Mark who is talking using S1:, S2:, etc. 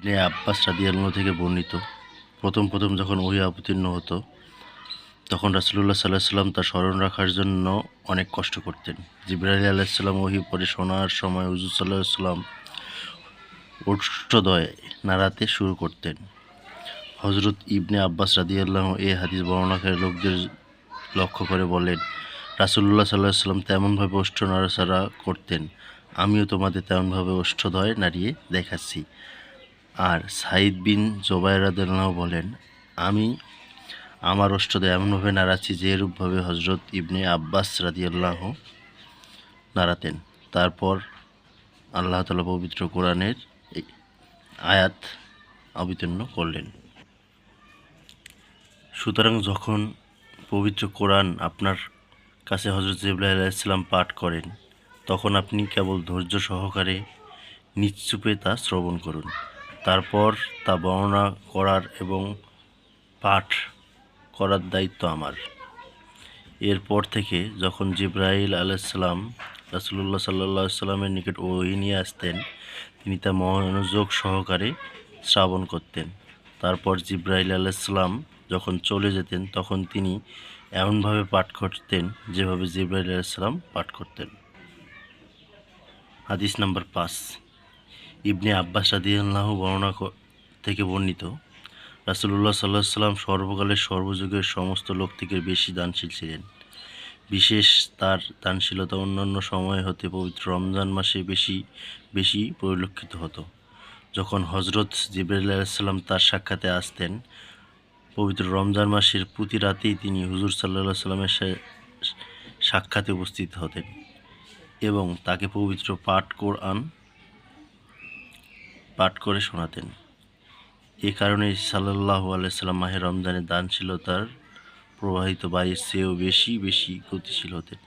S1: ইবনে আব্বাস রাদিয়াল্লাহু থেকে বর্ণিত, প্রথম যখন ওহী অবতীর্ণ হতো তখন রাসূলুল্লাহ সাল্লাল্লাহু আলাইহি ওয়াসাল্লাম তা স্মরণ রাখার জন্য অনেক কষ্ট করতেন। জিবরাইল আলাইহিস সালাম ওহী পড়ে শোনার সময় হুজুর সাল্লাল্লাহু আলাইহি ওয়াসাল্লাম ওষ্ঠদ্বয় নাড়াতে শুরু করতেন। হযরত ইবনে আব্বাস রাদিয়াল্লাহু এই হাদিস বর্ণনাকারী লোকদের লক্ষ্য করে বলেন, রাসূলুল্লাহ সাল্লাল্লাহু আলাইহি ওয়াসাল্লাম তেমনভাবে ওষ্ঠ নাড়াচাড়া করতেন, আমিও তোমাদের তেমনভাবে ওষ্ঠদ্বয় নাড়িয়ে দেখাচ্ছি। আর সাঈদ বিন জুবাইর রাদিয়াল্লাহু বলেন, আমি আমার ওষ্ঠদ্বয় এমনভাবে নাড়াচ্ছি যেরূপভাবে হযরত ইবনে আব্বাস রাদিয়াল্লাহু নাড়াতেন। তারপর আল্লাহ তাআলা পবিত্র কোরআনের এই আয়াত অবতীর্ণ করলেন। সুতরাং যখন পবিত্র কোরআন আপনার কাছে হযরত জিবরাইল আলাইহিস সালাম পাঠ করেন, তখন আপনি কেবল ধৈর্য সহকারে নিশ্চুপে তা শ্রবণ করুন। তারপর তা বর্ণনা করার এবং পাঠ করার দায়িত্ব আমার। এরপর থেকে যখন জিবরাইল আলাইহিস সালাম রাসূলুল্লাহ সাল্লাল্লাহু আলাইহি ওয়াসাল্লামের নিকট ওহী নিয়ে আসতেন, তিনি তা মনোযোগ সহকারে শ্রবণ করতেন। তারপর জিবরাইল আলাইহিস সালাম যখন চলে যেতেন, তখন তিনি এমনভাবে পাঠ করতেন যেভাবে জিবরাইল আলাইহিস সালাম পাঠ করতেন। হাদিস নাম্বার ৫, ইবনে আব্বাস রাদিয়াল্লাহু থেকে বর্ণিত, রাসূলুল্লাহ সাল্লাল্লাহু আলাইহি ওয়াসাল্লাম সর্বকালের সর্বযুগের সমস্ত লোক থেকে বেশি দানশীল ছিলেন। বিশেষ তার দানশীলতা অন্যান্য সময় হতে পবিত্র রমজান মাসে বেশি পরিলক্ষিত হতো। যখন হযরত জিবরাইল আলাইহিস সালাম তার সাক্ষাতে আসতেন, পবিত্র রমজান মাসের প্রতি রাতেই তিনি হুজুর সাল্লাল্লাহু আলাইহি ওয়াসাল্লামের সাক্ষাতে উপস্থিত হতেন এবং তাকে পবিত্র কোরআন পাঠ করে শোনাতেন। এ কারণেই সাল্লাল্লাহু আলাইহি ওয়াসাল্লাম মাহে রমজানে দানশীলতার প্রবাহিত বায়ুর চেয়েও বেশি গতিশীল হতেন।